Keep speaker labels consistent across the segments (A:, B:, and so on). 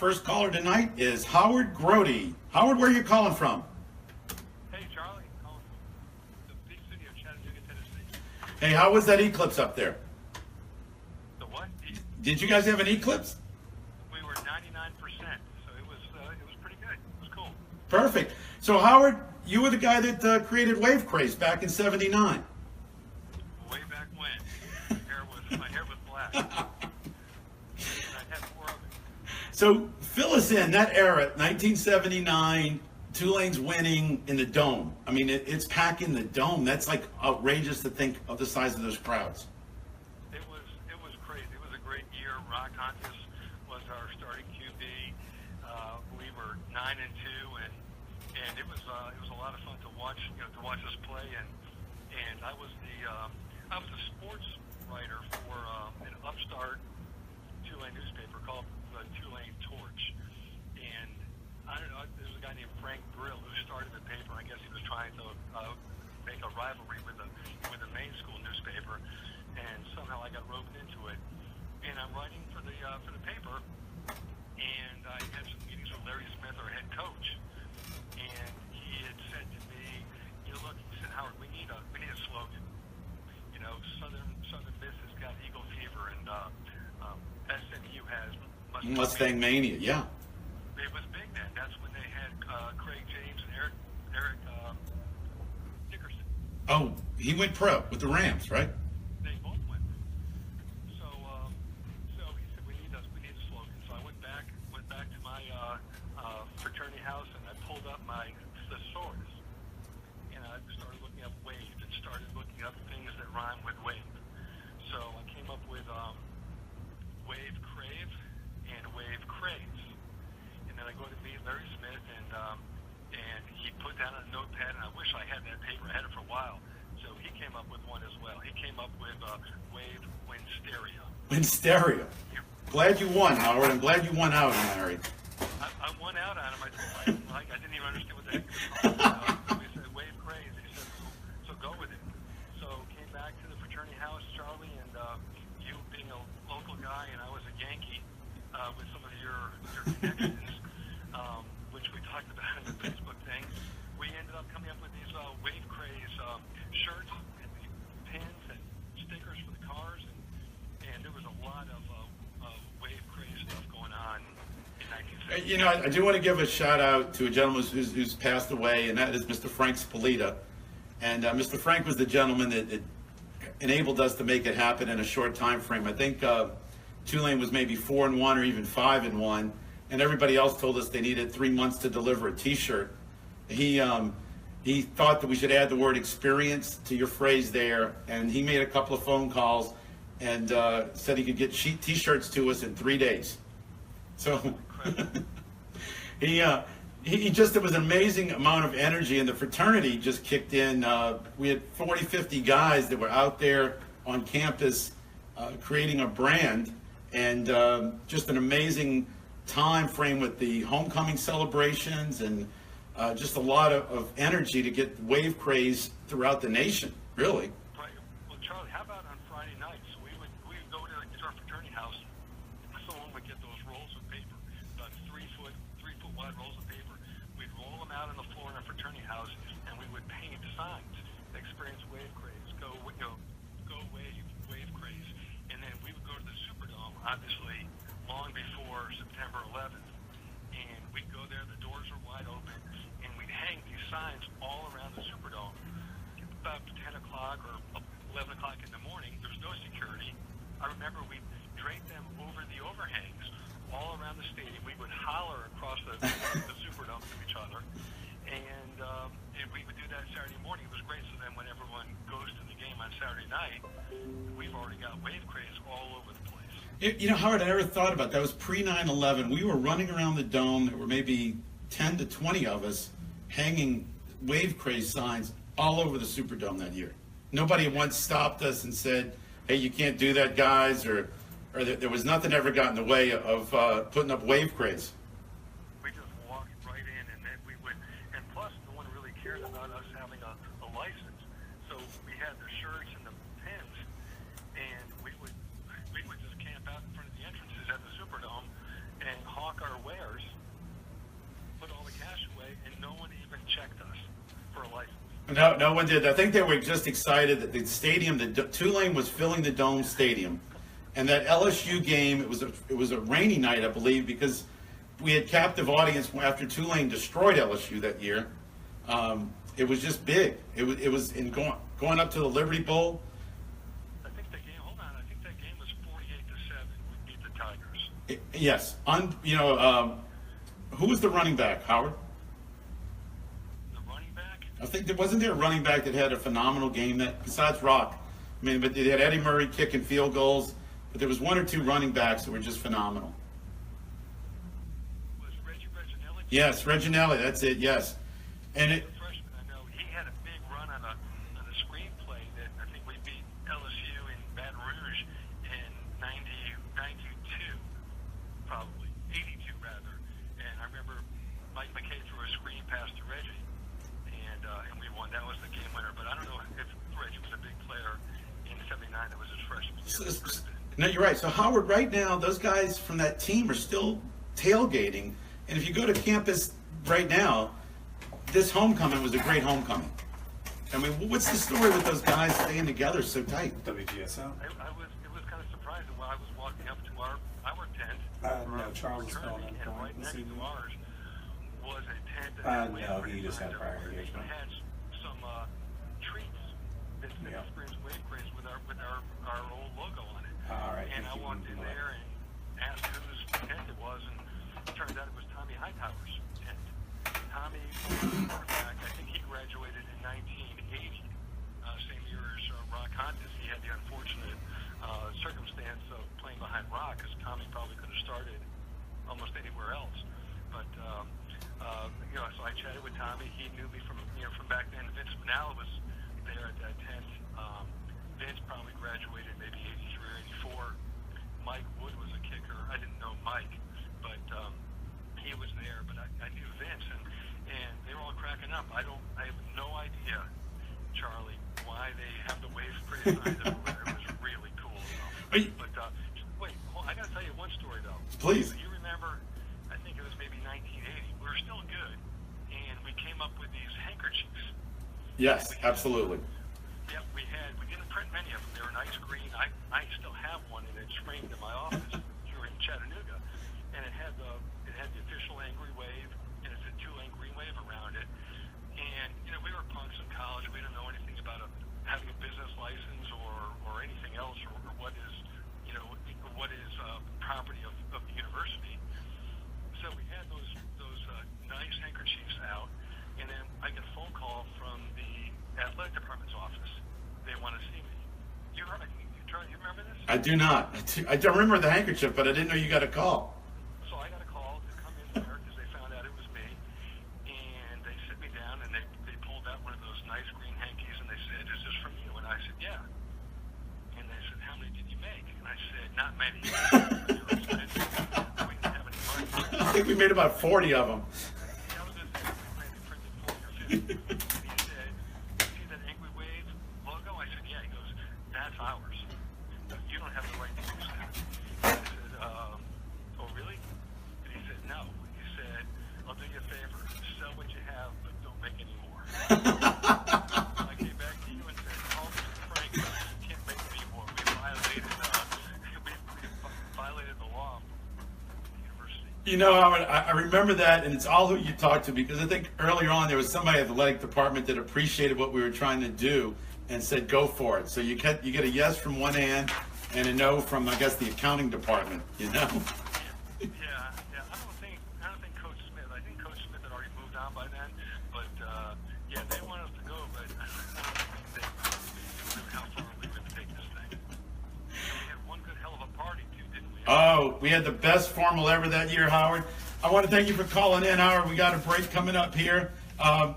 A: First caller tonight is Howard Grody. Howard, where are you calling from?
B: Hey, Charlie. Calling from the big city of Chattanooga, Tennessee.
A: Hey, how was that eclipse up there?
B: The what?
A: Did you guys have an eclipse?
B: We were 99%, so it was pretty good. It was cool.
A: Perfect. So, Howard, you were the guy that created Wave Craze back in '79.
B: Way back when. My hair was black. And I had more of it.
A: So, fill us in, that era, 1979, Tulane's winning in the Dome. I mean, it's packing the Dome. That's like outrageous to think of the size of those crowds.
B: It was crazy. It was a great year. Rock Hunters was our starting QB. We were 9-2, and it was a lot of fun to watch. To watch us play. And I was a sports writer for an upstart Tulane newspaper called the Tulane Torch. And I don't know, there was a guy named Frank Spalitta who started the paper. I guess he was trying to make a rivalry with the main school newspaper, and somehow I got roped into it. And I'm writing for the paper, and I had some meetings with Larry Smith, our head coach, and he had said to me, look, he said, Howard, we need a slogan. Southern Miss has got Eagle Fever, and SMU has
A: Mustang Mania, yeah.
B: It was big then. That's when they had Craig James and Eric Dickerson.
A: Oh, he went pro with the Rams, right?
B: They both went. So he said we need a slogan. So I went back to my fraternity house, and I pulled up my thesaurus, and I started looking up wave and started looking up things that rhyme with wave. So I came up with Wave Crave and Wave Craze. And then I go to meet Larry Smith, and he put down a notepad, and I wish I had that paper. I had it for a while. So he came up with one as well. He came up with Wave Winsteria.
A: Winsteria. Glad you won, Howard. I'm glad you won out, Larry.
B: I won out on him. I didn't even understand what the heck he was talking about. So he said Wave Craze. He said, so go with it. So came back to the fraternity house, Charlie, and you being a local guy, and I was a Yankee with some of your connections, which we talked about in the Facebook thing. We ended up coming up with these Wave Craze shirts and pins and stickers for the cars, and there was a lot of Wave Craze stuff going on in 1960.
A: I do want to give a shout out to a gentleman who's passed away, and that is Mr. Frank Spalitta. And Mr. Frank was the gentleman that enabled us to make it happen in a short time frame. I think Tulane was maybe 4-1 or even 5-1, and everybody else told us they needed 3 months to deliver a T-shirt. He thought that we should add the word experience to your phrase there, and he made a couple of phone calls and said he could get T-shirts to us in 3 days. So he just, there was an amazing amount of energy, and the fraternity just kicked in. We had 40, 50 guys that were out there on campus creating a brand, and just an amazing time frame with the homecoming celebrations, and just a lot of energy to get Wave Craze throughout the nation, really.
B: Right. Well, Charlie, how about on Friday nights? We would go to our fraternity house. Someone would get those rolls of paper, about 3 foot wide rolls of paper. We'd roll them out on the floor in our fraternity house, and we would paint signs. Experience Wave Craze, go Wave Craze, and then we would go to the Superdome, obviously, long before September 11th, and we'd go there. The doors were wide open, and we'd hang these signs all around the Superdome. About 10 o'clock or 11 o'clock in the morning, there was no security. I remember we'd drape them over the overhangs all around the stadium. We would holler across the Superdome to each other, and we would do that Saturday morning. It was great. So then when everyone goes to the game on Saturday night, we've already got Wave Craze all over the place.
A: Howard, I never thought about that. That was pre-9/11. We were running around the dome. There were maybe 10 to 20 of us hanging Wave Craze signs all over the Superdome that year. Nobody once stopped us and said, hey, you can't do that, guys, or there was nothing ever got in the way of putting up Wave Craze.
B: We just walked right in, and then we would, and plus no one really cared about us having a license. So we had the shirts and the pins, and we would just camp out in front of the entrances at the Superdome and hawk our way
A: No, no one did. I think they were just excited that the stadium, Tulane was filling the Dome Stadium, and that LSU game. It was a rainy night, I believe, because we had captive audience after Tulane destroyed LSU that year. It was just big. It was in going up to the Liberty Bowl.
B: I think that game. Hold on. I think that game was 48-7. We beat the Tigers.
A: Yes. Who was the running back? Howard. I think wasn't there a running back that had a phenomenal game that besides Rock. I mean, but they had Eddie Murray kicking field goals, but there was one or two running backs that were just phenomenal.
B: Was Reginelli?
A: Yes, Reginelli. That's it. Yes, and it.
B: The freshman, I know he had a big run on a screenplay that I think we beat LSU in Baton Rouge in 92, probably 82 rather. And I remember Mike McKay threw a screen pass to Reggie. And we won. That was the game winner. But I don't know if Reggie was a big player in '79. That was his freshman year.
A: No, you're right. So Howard, right now, those guys from that team are still tailgating. And if you go to campus right now, this homecoming was a great homecoming. I mean, what's the story with those guys staying together so tight?
C: WGSL.
B: It was kind of surprising when I was walking up to our tent.
C: No, Charles was calling
B: and
C: that
B: right next to ours was a tent that
C: no, he just had a prior engagement.
B: had some treats that experienced Wave Craze with our old logo on it.
C: All right.
B: And I walked in there and asked whose tent it was, and it turned out it was Tommy Hightower's tent. Tommy was a quarterback. I think he graduated in 1980, same year as Rock Hontus. He had the unfortunate circumstance of playing behind Rock, because Tommy probably could have started almost anywhere else. But so I chatted with Tommy. He knew me from back then. Vince Spinella was there at that tent. Vince probably graduated maybe 83 or 84. Mike Wood was a kicker. I didn't know Mike, but he was there. But I knew Vince, and they were all cracking up. I have no idea, Charlie, why they have the Wave Craze sign everywhere. It was really cool. But wait, I got to tell you one story though.
A: Please.
B: You remember? I think it was maybe 1980. We were still good, and we came up with these handkerchiefs.
A: Yes, absolutely.
B: Yep, we didn't print many of them. They were nice green. I still have one, and it's framed in my office here in Chattanooga, and it had the official Angry Wave, and it said Tulane Green Wave around it. And we were punks in college. We didn't know anything about having a business license or anything else, or what is property of the university. So we had those nice handkerchiefs out, and then I get a phone call from the athletic department's office. They want to see me. You remember this?
A: I do not. I don't remember the handkerchief, but I didn't know you got a call.
B: So I got a call to come in there because they found out it was me, and they sit me down and they pulled out one of those nice green hankies and they said, "Is this from you?" And I said, "Yeah." And they said, "How many did you make?" And I said, "Not many." We didn't have any money.
A: I think we made about 40 of them.
B: That was it. They printed 40 or 50. And he said, "See that Angry Wave logo?" I said, "Yeah." He goes, "That's ours. You don't have the right to use that." And I said, "Oh, really?" And he said, "No." He said, "I'll do you a favor. Sell what you have, but don't make any more." I came back to you and said, "Call Mr. Frank. You can't make any more. We violated the law of the university."
A: I remember that, and it's all who you talk to, because I think earlier on there was somebody at the athletic department that appreciated what we were trying to do and said, "Go for it." So you get a yes from one hand and a no from, I guess, the accounting department.
B: Yeah. I don't think Coach Smith. I think Coach Smith had already moved on by then. But they wanted us to go, but I don't think they knew how far we were going to take this thing. And we had one good hell of a party too, didn't we?
A: Oh, we had the best formal ever that year, Howard. I want to thank you for calling in, Howard. We got a break coming up here.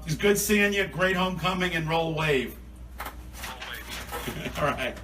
A: It's good seeing you. Great homecoming, and roll Wave.
B: Roll Wave.
A: All right.